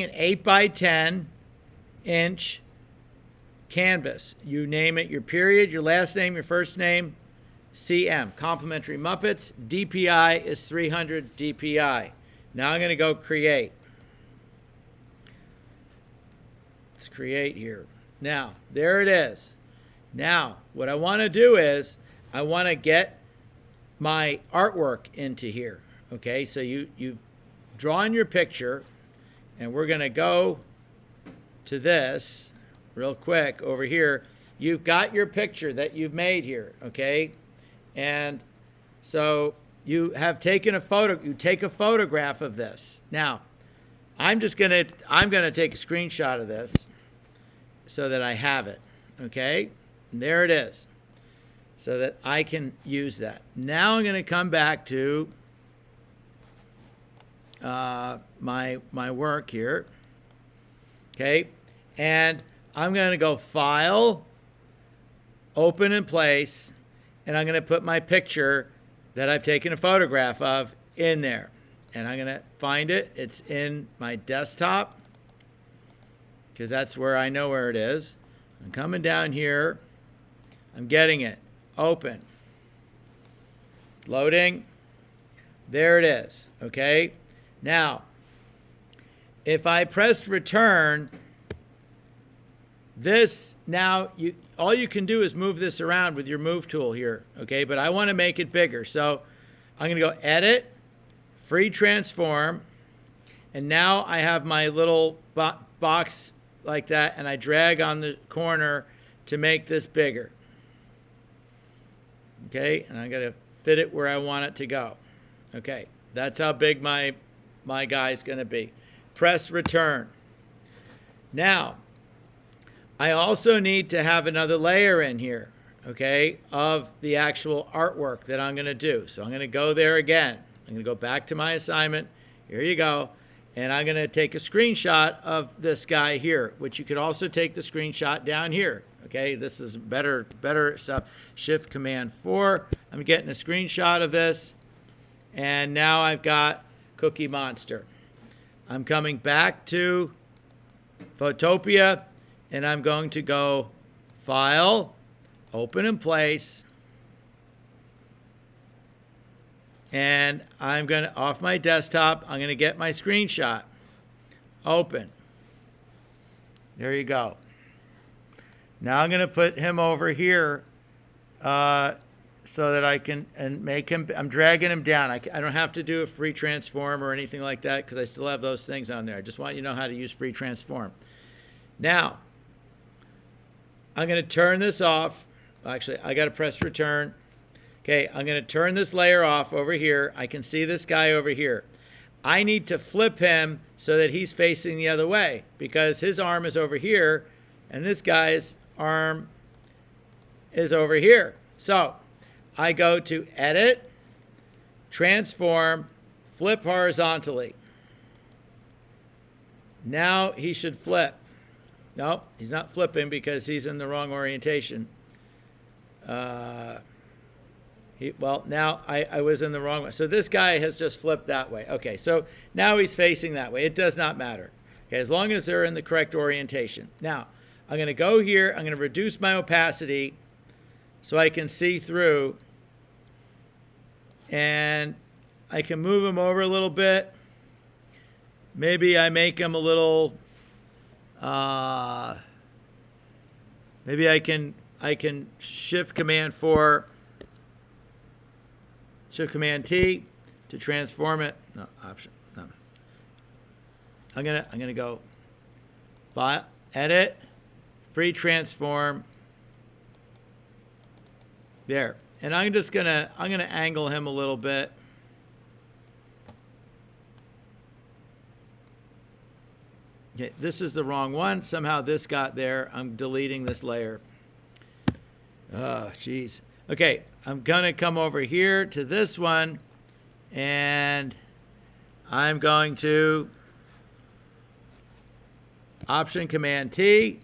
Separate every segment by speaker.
Speaker 1: an 8 by 10 inch canvas. You name it your period, your last name, your first name, CM. Complimentary Muppets. DPI is 300 DPI. Now I'm going to go create. Let's create here. Now, there it is. Now, what I want to do is I want to get my artwork into here. Okay, so you've drawn your picture, and we're going to go to this real quick over here. You've got your picture that you've made here, okay? And so you have taken a photo. You take a photograph of this. Now, I'm gonna take a screenshot of this so that I have it, okay? And there it is, so that I can use that. Now I'm gonna come back to my work here, okay? And I'm gonna go File, Open in Place, and I'm gonna put my picture that I've taken a photograph of in there. And I'm gonna find it. It's in my desktop, because that's where I know where it is. I'm coming down here. I'm getting it. Open. Loading. There it is. Okay. Now, if I pressed return, this now all you can do is move this around with your move tool here. Okay, but I want to make it bigger, so I'm going to go Edit, Free Transform, and now I have my little box like that, and I drag on the corner to make this bigger. Okay, and I'm going to fit it where I want it to go. Okay, that's how big my guy's going to be. Press return. Now, I also need to have another layer in here, okay, of the actual artwork that I'm going to do. So I'm going to go there again. I'm going to go back to my assignment. Here you go. And I'm going to take a screenshot of this guy here, which you could also take the screenshot down here. Okay, this is better stuff. Shift Command 4. I'm getting a screenshot of this. And now I've got Cookie Monster. I'm coming back to Photopia, and I'm going to go File, Open in Place, and I'm going to, off my desktop, I'm going to get my screenshot. Open. There you go. Now I'm going to put him over here so that I can make him, I'm dragging him down. I don't have to do a free transform or anything like that because I still have those things on there. I just want you to know how to use free transform. Now, I'm going to turn this off. Actually, I got to press return. Okay, I'm going to turn this layer off over here. I can see this guy over here. I need to flip him so that he's facing the other way because his arm is over here and this guy's arm is over here. So I go to Edit, Transform, Flip Horizontally. Now he should flip. Nope, he's not flipping because he's in the wrong orientation. Well, now I was in the wrong way. So this guy has just flipped that way. Okay, so now he's facing that way. It does not matter. Okay, as long as they're in the correct orientation. Now, I'm going to go here. I'm going to reduce my opacity so I can see through. And I can move him over a little bit. Maybe I make him a little... maybe I can Shift Command 4, Shift Command T to transform it. No, Option. No. I'm gonna go File, Edit, Free Transform. There, and I'm gonna angle him a little bit. Okay, this is the wrong one. Somehow this got there. I'm deleting this layer. Oh, geez. Okay, I'm going to come over here to this one, and I'm going to Option Command T.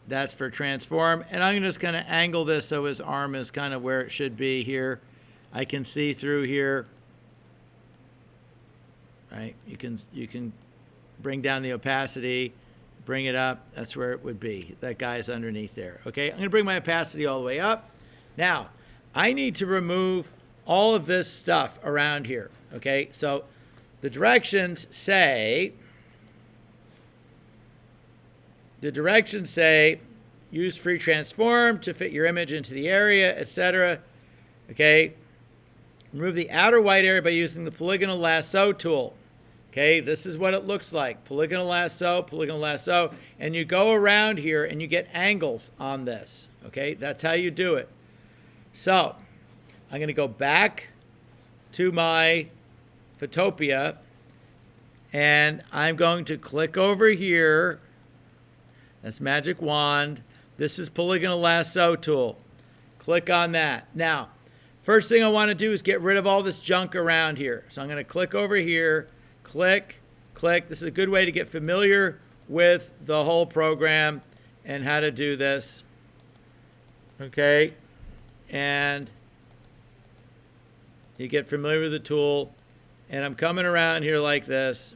Speaker 1: That's for transform. And I'm just going to angle this so his arm is kind of where it should be here. I can see through here. Right? You can bring down the opacity, bring it up. That's where it would be. That guy's underneath there. Okay, I'm going to bring my opacity all the way up. Now, I need to remove all of this stuff around here. Okay, so the directions say use free transform to fit your image into the area, etc. Okay, remove the outer white area by using the polygonal lasso tool. Okay, this is what it looks like. Polygonal lasso, and you go around here and you get angles on this. Okay, that's how you do it. So, I'm going to go back to my Photopia, and I'm going to click over here. That's Magic Wand. This is Polygonal Lasso tool. Click on that. Now, first thing I want to do is get rid of all this junk around here. So I'm going to click over here. Click, click. This is a good way to get familiar with the whole program and how to do this. Okay. And you get familiar with the tool. And I'm coming around here like this.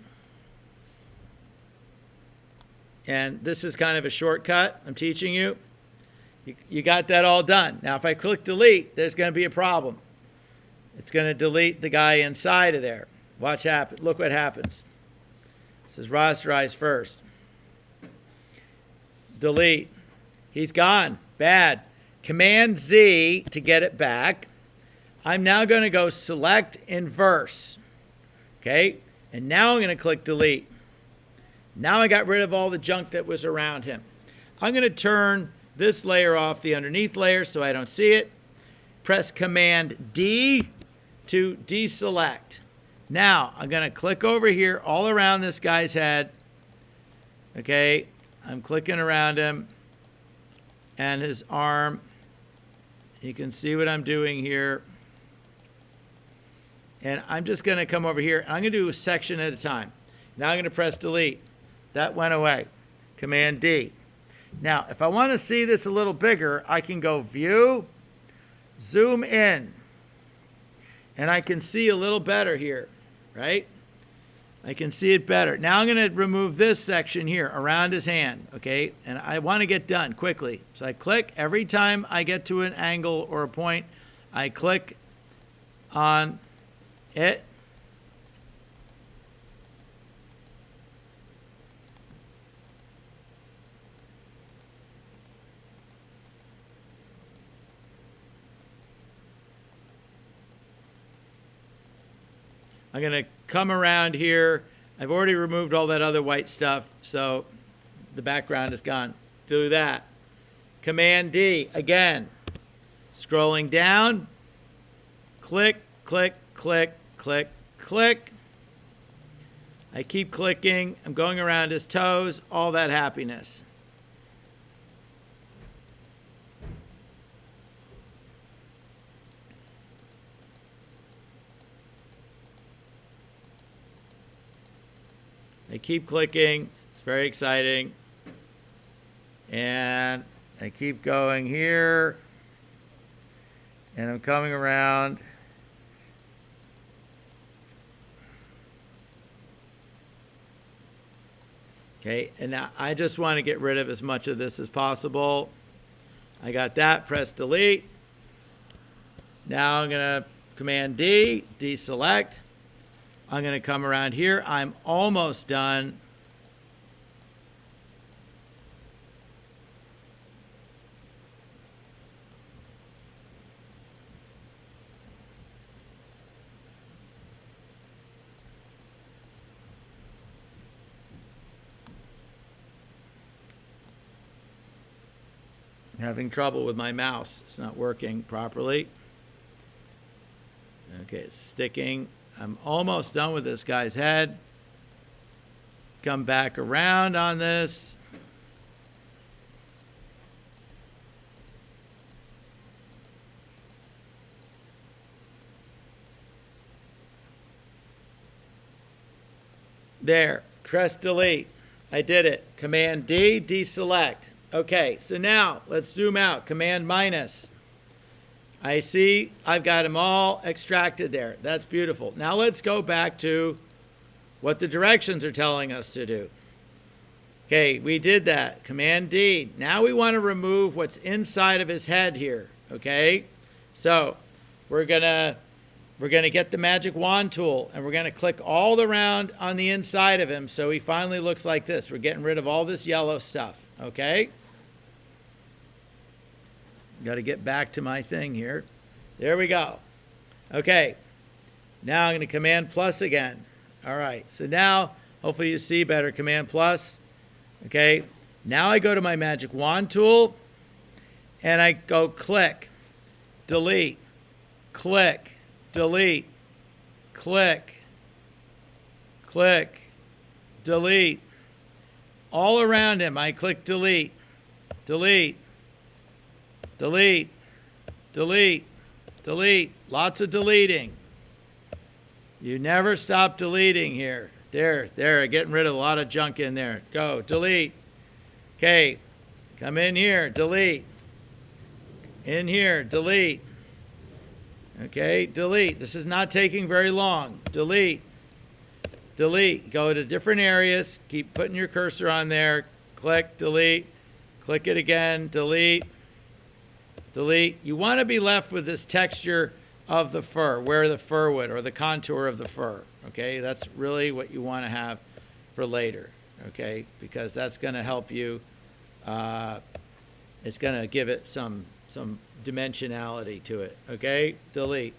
Speaker 1: And this is kind of a shortcut I'm teaching you. You got that all done. Now, if I click delete, there's going to be a problem. It's going to delete the guy inside of there. Watch happen. Look what happens. It says rasterize first. Delete. He's gone. Bad. Command Z to get it back. I'm now going to go select inverse. Okay. And now I'm going to click delete. Now I got rid of all the junk that was around him. I'm going to turn this layer off the underneath layer so I don't see it. Press Command D to deselect. Now, I'm going to click over here all around this guy's head. Okay, I'm clicking around him and his arm. You can see what I'm doing here. And I'm just going to come over here. I'm going to do a section at a time. Now I'm going to press delete. That went away. Command D. Now, if I want to see this a little bigger, I can go View, Zoom in, and I can see a little better here, right? I can see it better. Now I'm going to remove this section here around his hand, okay? And I want to get done quickly. So I click. Every time I get to an angle or a point, I click on it. I'm going to come around here. I've already removed all that other white stuff, so the background is gone. Do that. Command D, again. Scrolling down. Click, click, click, click, click. I keep clicking. I'm going around his toes. All that happiness. I keep clicking. It's very exciting. And I keep going here. And I'm coming around. Okay, and now I just want to get rid of as much of this as possible. I got that. Press delete. Now I'm going to Command D, deselect. I'm going to come around here. I'm almost done. I'm having trouble with my mouse. It's not working properly. Okay, it's sticking. I'm almost done with this guy's head. Come back around on this. There, press delete. I did it. Command D, deselect. Okay, so now let's zoom out. Command minus. I see I've got them all extracted there. That's beautiful. Now let's go back to what the directions are telling us to do. Okay, we did that. Command D. Now we want to remove what's inside of his head here. Okay, so we're gonna get the magic wand tool and we're gonna click all around on the inside of him so he finally looks like this. We're getting rid of all this yellow stuff. Okay. Got to get back to my thing here. There we go. Okay. Now I'm going to Command plus again. All right. So now hopefully you see better. Command plus. Okay. Now I go to my magic wand tool and I go click, delete, click, delete, click, click, delete. All around him I click delete, delete, delete, delete, delete. Lots of deleting. You never stop deleting here. There, getting rid of a lot of junk in there. Go, delete. Okay, come in here, delete. In here, delete. Okay, delete. This is not taking very long. Delete. Delete. Go to different areas. Keep putting your cursor on there. Click, delete. Click it again, delete. Delete. You want to be left with this texture of the fur, where the fur would, or the contour of the fur. Okay, that's really what you want to have for later. Okay, because that's going to help you. It's going to give it some dimensionality to it. Okay, delete.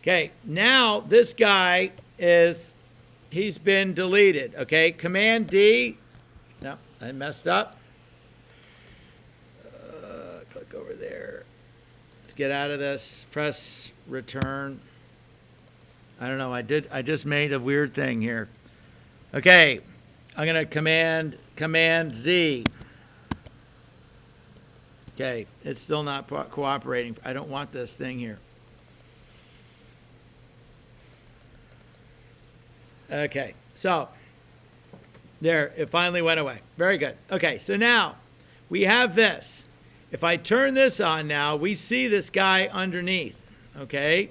Speaker 1: Okay, now this guy he's been deleted. Okay, Command D. No, I messed up. Click over there. Let's get out of this. Press return. I don't know. I just made a weird thing here. Okay, I'm gonna Command Z. Okay, it's still not cooperating. I don't want this thing here. Okay, so there, it finally went away. Very good. Okay, so now we have this. If I turn this on now, we see this guy underneath. Okay,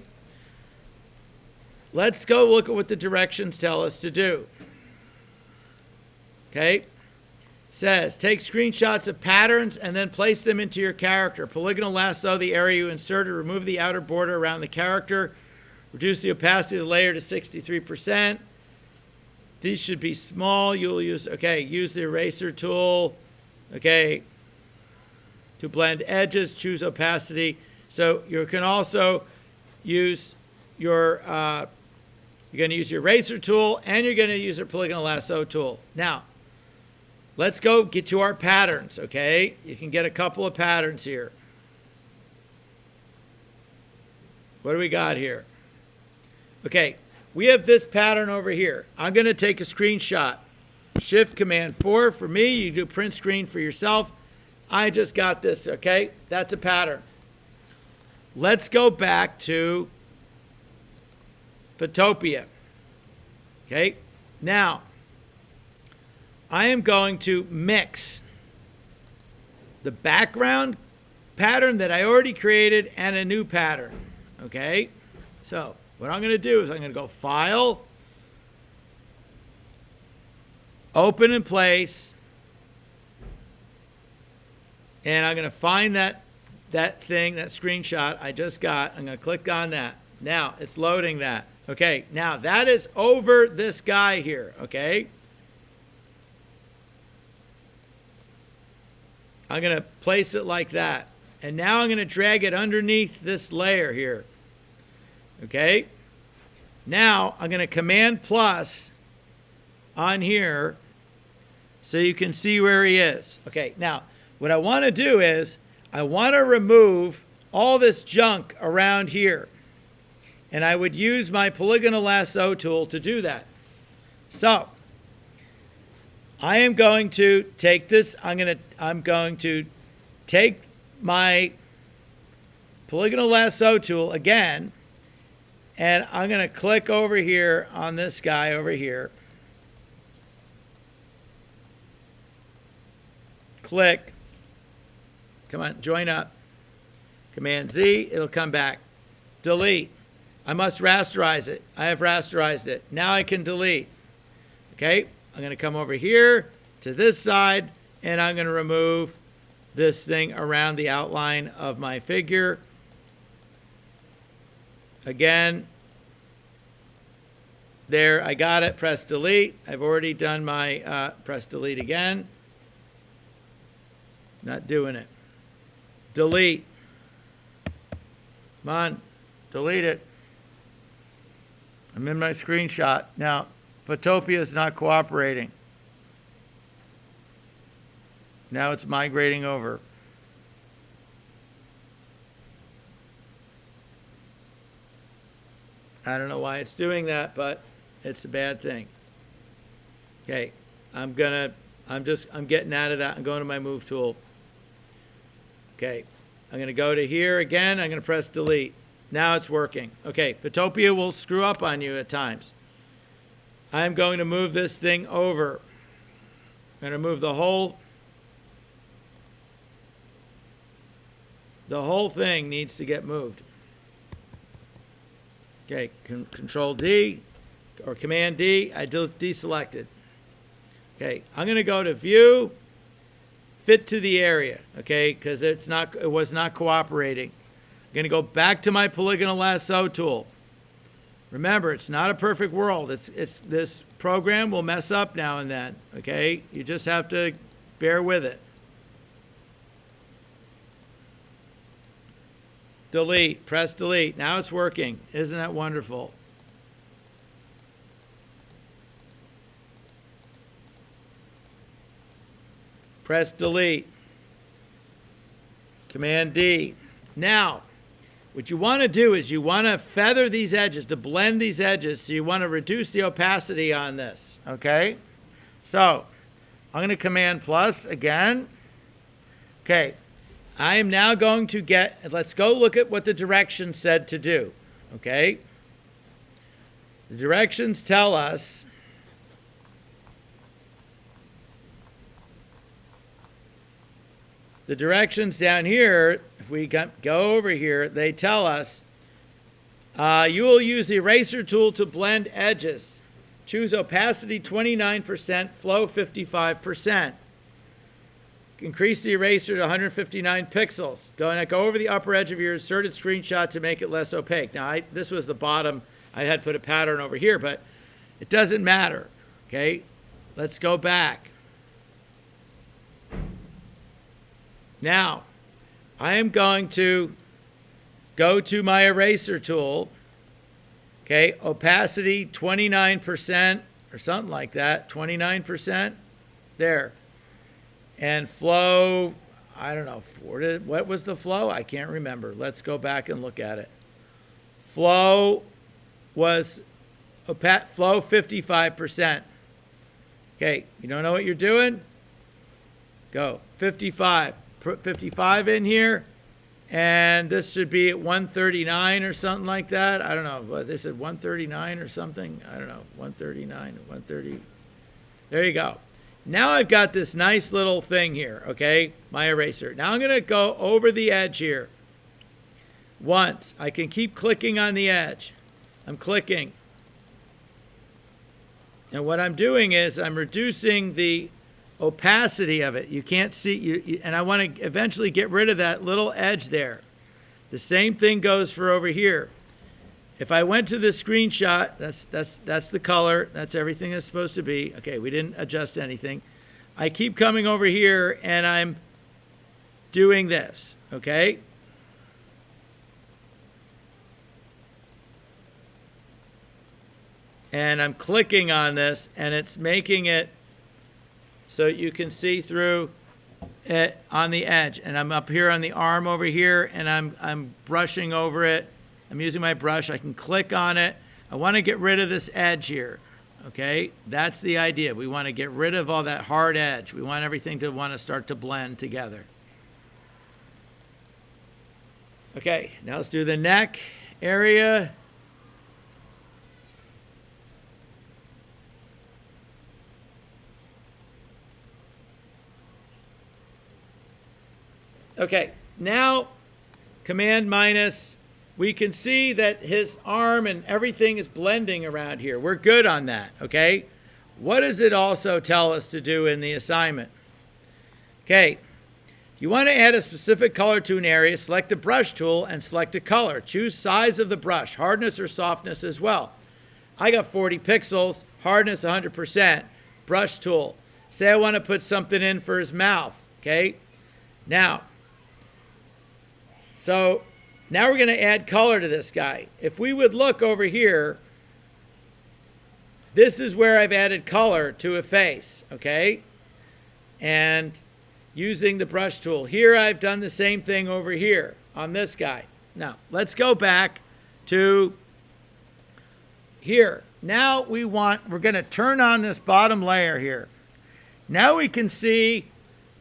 Speaker 1: let's go look at what the directions tell us to do. Okay, says take screenshots of patterns and then place them into your character. Polygonal lasso the area you inserted, remove the outer border around the character, reduce the opacity of the layer to 63%. These should be small. You'll use, okay, use the eraser tool, okay, to blend edges, choose opacity. So you can also use your, you're going to use your eraser tool and you're going to use your polygonal lasso tool. Now, let's go get to our patterns, okay? You can get a couple of patterns here. What do we got here? Okay, we have this pattern over here. I'm going to take a screenshot. Shift Command 4 for me. You do print screen for yourself. I just got this, okay? That's a pattern. Let's go back to Photopia. Okay, now I am going to mix the background pattern that I already created and a new pattern. Okay, so what I'm going to do is I'm going to go File, Open in Place, and I'm going to find that thing, that screenshot I just got. I'm going to click on that. Now it's loading that. Okay, now that is over this guy here. Okay, I'm going to place it like that. And now I'm going to drag it underneath this layer here. Okay, now I'm going to Command plus on here so you can see where he is. Okay, now what I want to do is I want to remove all this junk around here. And I would use my polygonal lasso tool to do that. So I am going to take this. I'm going to take my polygonal lasso tool again, and I'm going to click over here on this guy over here. Click. Come on, join up. Command Z, it'll come back. Delete. I must rasterize it. I have rasterized it. Now I can delete. Okay, I'm going to come over here to this side, and I'm going to remove this thing around the outline of my figure. Again, there, I got it. Press delete. I've already done my, press delete again. Not doing it. Delete. Come on, delete it. I'm in my screenshot. Now, Photopia is not cooperating. Now it's migrating over. I don't know why it's doing that, but it's a bad thing. Okay, I'm getting out of that. I'm going to my move tool. Okay, I'm going to go to here again. I'm going to press delete. Now it's working. Okay, Photopia will screw up on you at times. I'm going to move this thing over. I'm going to move the whole thing needs to get moved. Okay, Control D or Command D. I deselected. Okay, I'm going to go to View, Fit to the area. Okay, because it was not cooperating. I'm going to go back to my polygonal lasso tool. Remember, it's not a perfect world. This program will mess up now and then. Okay, you just have to bear with it. Delete. Press delete. Now it's working. Isn't that wonderful? Press delete. Command D. Now, what you want to do is you want to feather these edges, to blend these edges, so you want to reduce the opacity on this. Okay? So, I'm going to Command plus again. Okay. I am now going to let's go look at what the directions said to do, okay? The directions tell us the directions down here, if we go over here, they tell us you will use the eraser tool to blend edges. Choose opacity 29%, flow 55%. Increase the eraser to 159 pixels. Go over the upper edge of your inserted screenshot to make it less opaque. Now, this was the bottom. I had put a pattern over here, but it doesn't matter. Okay, let's go back. Now, I am going to go to my eraser tool. Okay, opacity 29% or something like that. 29%. There. And flow, I don't know, what was the flow? I can't remember. Let's go back and look at it. Flow was flow 55%. Okay, you don't know what you're doing? Go 55. Put 55 in here, and this should be at 139 or something like that. I don't know. They said 139 or something. I don't know. 139, 130. There you go. Now I've got this nice little thing here, okay, my eraser. Now I'm going to go over the edge here. Once. I can keep clicking on the edge. I'm clicking. And what I'm doing is I'm reducing the opacity of it. You can't see, and I want to eventually get rid of that little edge there. The same thing goes for over here. If I went to the screenshot, that's the color. That's everything that's supposed to be. Okay, we didn't adjust anything. I keep coming over here and I'm doing this, okay? And I'm clicking on this and it's making it so you can see through it on the edge. And I'm up here on the arm over here and I'm brushing over it. I'm using my brush. I can click on it. I want to get rid of this edge here. Okay, that's the idea. We want to get rid of all that hard edge. We want everything to want to start to blend together. Okay, now let's do the neck area. Okay, now Command minus we can see that his arm and everything is blending around here. We're good on that, okay? What does it also tell us to do in the assignment? Okay, you want to add a specific color to an area, select the brush tool and select a color. Choose size of the brush, hardness or softness as well. I got 40 pixels, hardness 100%, brush tool. Say I want to put something in for his mouth, okay? Now we're going to add color to this guy. If we would look over here, this is where I've added color to a face, okay? And using the brush tool. Here I've done the same thing over here on this guy. Now, let's go back to here. Now we're going to turn on this bottom layer here. Now we can see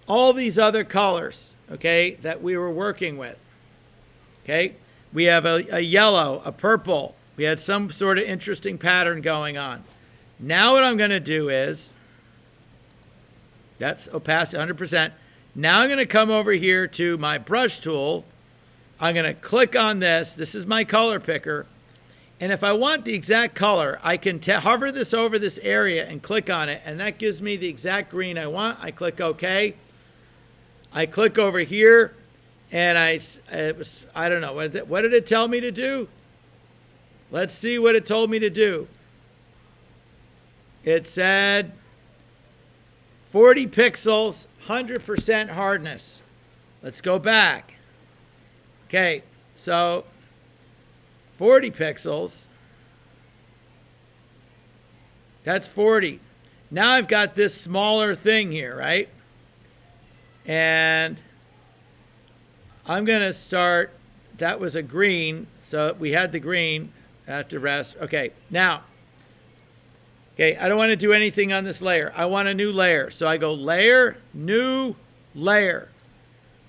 Speaker 1: all these other colors, okay, that we were working with. Okay, we have a yellow, a purple. We had some sort of interesting pattern going on. Now what I'm going to do is, that's opacity 100%. Now I'm going to come over here to my brush tool. I'm going to click on this. This is my color picker. And if I want the exact color, I can hover this over this area and click on it. And that gives me the exact green I want. I click OK. I click over here. And I don't know, what did it tell me to do? Let's see what it told me to do. It said 40 pixels, 100% hardness. Let's go back. Okay, so 40 pixels. That's 40. Now I've got this smaller thing here, right? And I'm going to start, that was a green, so we had the green at the rest. Okay, now, okay, I don't want to do anything on this layer. I want a new layer. So I go layer, new layer.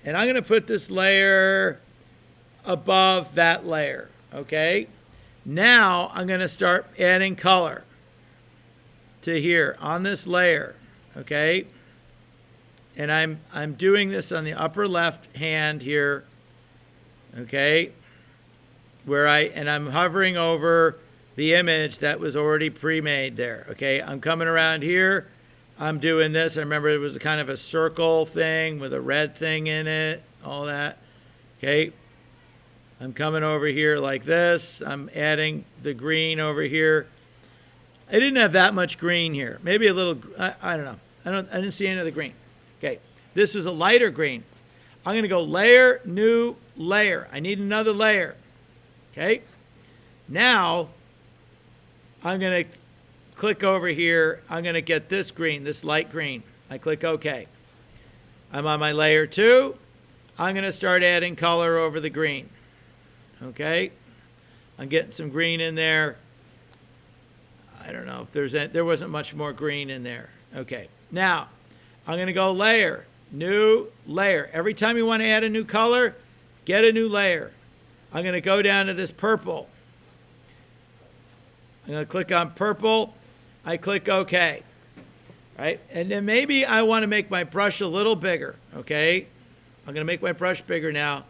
Speaker 1: And I'm going to put this layer above that layer, okay? Now I'm going to start adding color to here on this layer, okay? And I'm doing this on the upper left hand here, okay, I'm hovering over the image that was already pre-made there, okay. I'm coming around here, I'm doing this. I remember it was kind of a circle thing with a red thing in it, all that, okay. I'm coming over here like this. I'm adding the green over here. I didn't have that much green here. Maybe a little, I don't know. I didn't see any of the green. Okay, this is a lighter green. I'm going to go layer, new layer. I need another layer. Okay, now I'm going to click over here. I'm going to get this green, this light green. I click OK. I'm on my layer 2. I'm going to start adding color over the green. Okay, I'm getting some green in there. I don't know if there wasn't much more green in there. Okay, now I'm going to go layer, new layer. Every time you want to add a new color, get a new layer. I'm going to go down to this purple. I'm going to click on purple. I click OK. Right? And then maybe I want to make my brush a little bigger. Okay? I'm going to make my brush bigger now.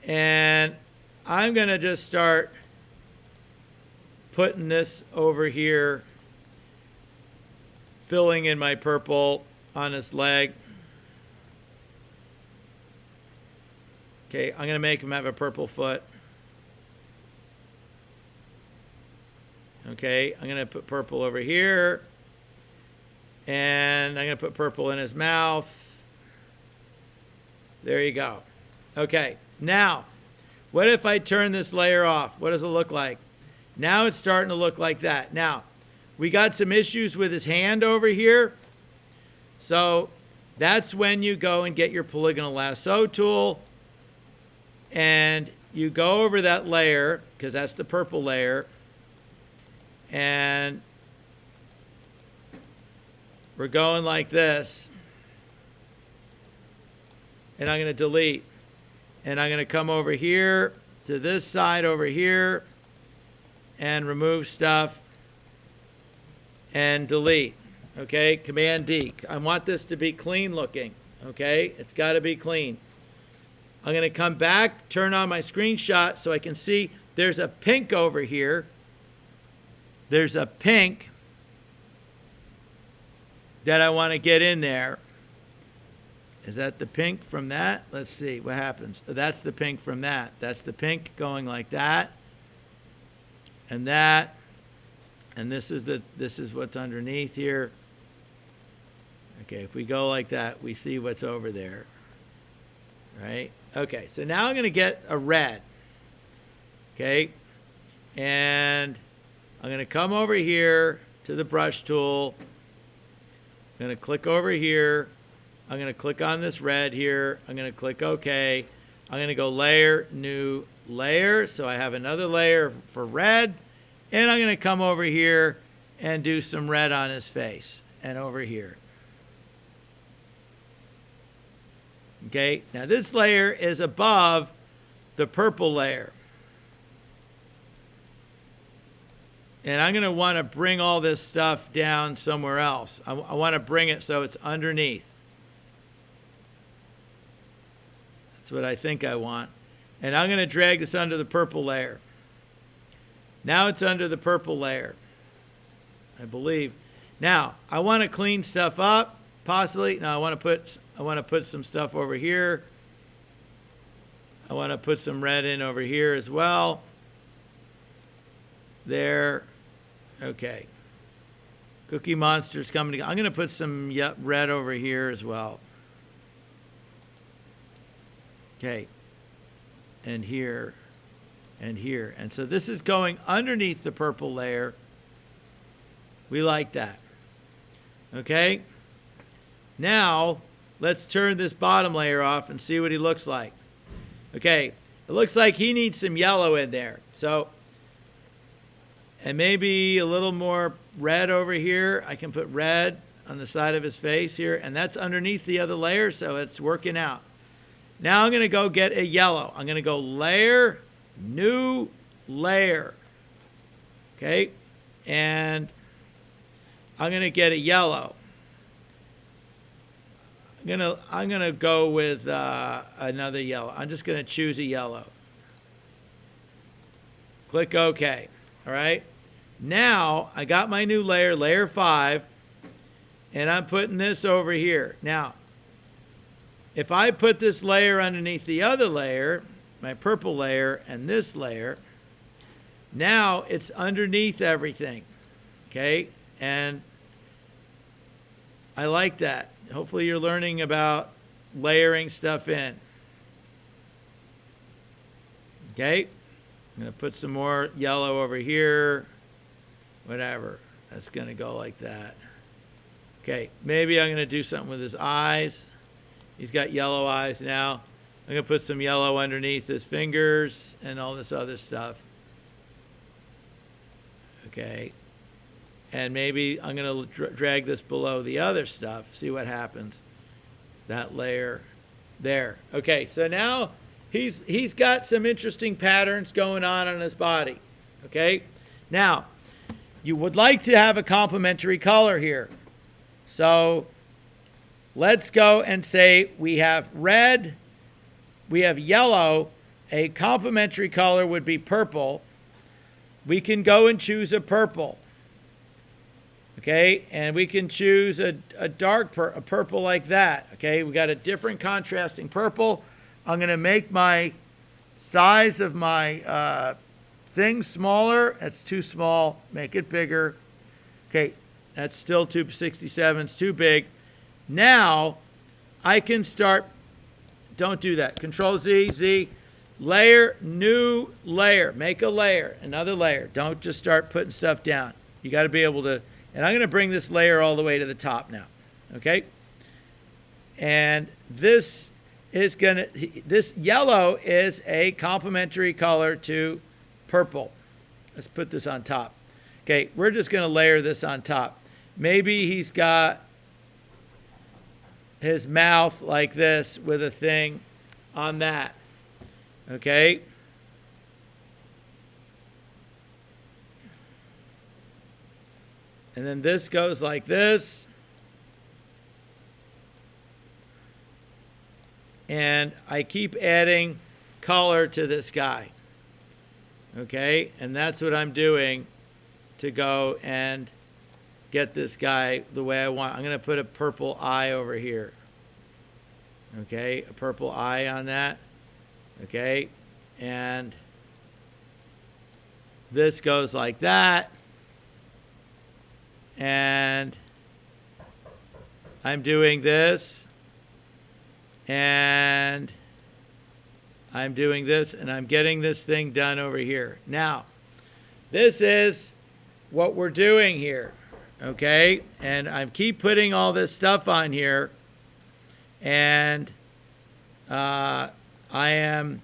Speaker 1: And I'm going to just start putting this over here, filling in my purple on his leg. Okay, I'm going to make him have a purple foot. Okay, I'm going to put purple over here. And I'm going to put purple in his mouth. There you go. Okay, now, what if I turn this layer off? What does it look like? Now it's starting to look like that. Now, we got some issues with his hand over here. So that's when you go and get your polygonal lasso tool. And you go over that layer, because that's the purple layer. And we're going like this. And I'm going to delete. And I'm going to come over here to this side over here and remove stuff and delete. Okay, Command D. I want this to be clean looking. Okay, it's got to be clean. I'm going to come back, turn on my screenshot so I can see there's a pink over here. There's a pink that I want to get in there. Is that the pink from that? Let's see what happens. That's the pink from that. That's the pink going like that. And that. And this is what's underneath here. Okay, if we go like that, we see what's over there. Right? Okay, so now I'm going to get a red. Okay? And I'm going to come over here to the brush tool. I'm going to click over here. I'm going to click on this red here. I'm going to click OK. I'm going to go layer, new layer. So I have another layer for red. And I'm going to come over here and do some red on his face. And over here. Okay, now this layer is above the purple layer. And I'm going to want to bring all this stuff down somewhere else. I want to bring it so it's underneath. That's what I think I want. And I'm going to drag this under the purple layer. Now it's under the purple layer, I believe. Now, I want to clean stuff up, possibly. Now, I want to put some stuff over here. I want to put some red in over here as well. There. Okay. Cookie Monster's coming. I'm going to put some red over here as well. Okay. And here. And here. And so this is going underneath the purple layer. We like that. Okay. Now, let's turn this bottom layer off and see what he looks like. Okay. It looks like he needs some yellow in there. So, and maybe a little more red over here. I can put red on the side of his face here. And that's underneath the other layer, so it's working out. Now I'm going to go get a yellow. I'm going to go layer, new layer. Okay. And I'm going to get a yellow. I'm gonna go with another yellow. I'm just going to choose a yellow. Click OK. All right. Now, I got my new layer, layer 5, and I'm putting this over here. Now, if I put this layer underneath the other layer, my purple layer and this layer, now it's underneath everything. Okay? And I like that. Hopefully you're learning about layering stuff in. Okay? I'm going to put some more yellow over here. Whatever. That's going to go like that. Okay, maybe I'm going to do something with his eyes. He's got yellow eyes now. I'm going to put some yellow underneath his fingers and all this other stuff. Okay. And maybe I'm going to drag this below the other stuff. See what happens. That layer there. Okay, so now he's got some interesting patterns going on his body. Okay? Now, you would like to have a complementary color here. So let's go and say we have red, we have yellow. A complementary color would be purple. We can go and choose a purple. Okay, and we can choose a dark purple like that. Okay, we got a different contrasting purple. I'm going to make my size of my thing smaller. That's too small. Make it bigger. Okay, that's still 267. It's too big. Now, I can start. Don't do that. Control Z, Z. Layer, new layer. Make a layer, another layer. Don't just start putting stuff down. You got to be able to. And I'm going to bring this layer all the way to the top now. Okay? And this is going to, this yellow is a complementary color to purple. Let's put this on top. Okay, we're just going to layer this on top. Maybe he's got his mouth like this with a thing on that. Okay? And then this goes like this. and I keep adding color to this guy. Okay, and that's what I'm doing to go and get this guy the way I want. I'm going to put a purple eye over here. Okay, a purple eye on that. Okay, and this goes like that. And I'm doing this. And I'm doing this, and I'm getting this thing done over here. Now, this is what we're doing here, okay? And I keep putting all this stuff on here, and I am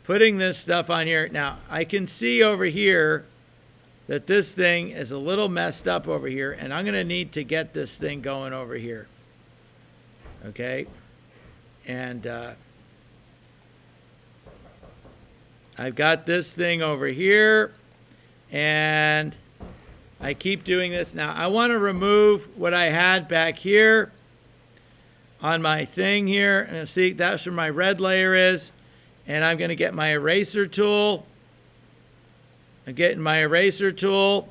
Speaker 1: putting this stuff on here. Now, I can see over here that this thing is a little messed up over here, and I'm going to need to get this thing going over here, okay? And I've got this thing over here, and I keep doing this. Now, I want to remove what I had back here on my thing here. And see, that's where my red layer is. And I'm going to get my eraser tool. I'm getting my eraser tool,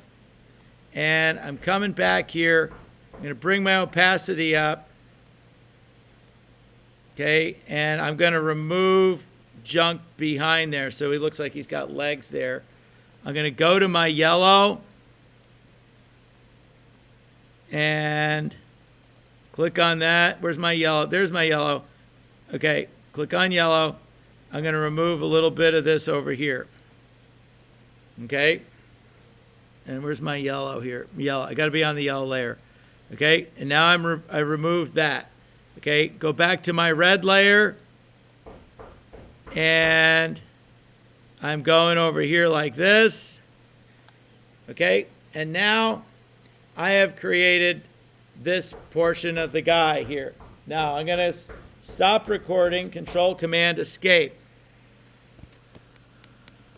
Speaker 1: and I'm coming back here. I'm going to bring my opacity up. Okay, and I'm going to remove junk behind there so he looks like he's got legs there. I'm going to go to my yellow and click on that. Where's my yellow? There's my yellow. Okay, click on yellow. I'm going to remove a little bit of this over here. Okay, and where's my yellow here? Yellow. I got to be on the yellow layer. Okay, and now I removed that. Okay, go back to my red layer. And I'm going over here like this. Okay, and now I have created this portion of the guy here. Now I'm going to stop recording, Control Command Escape.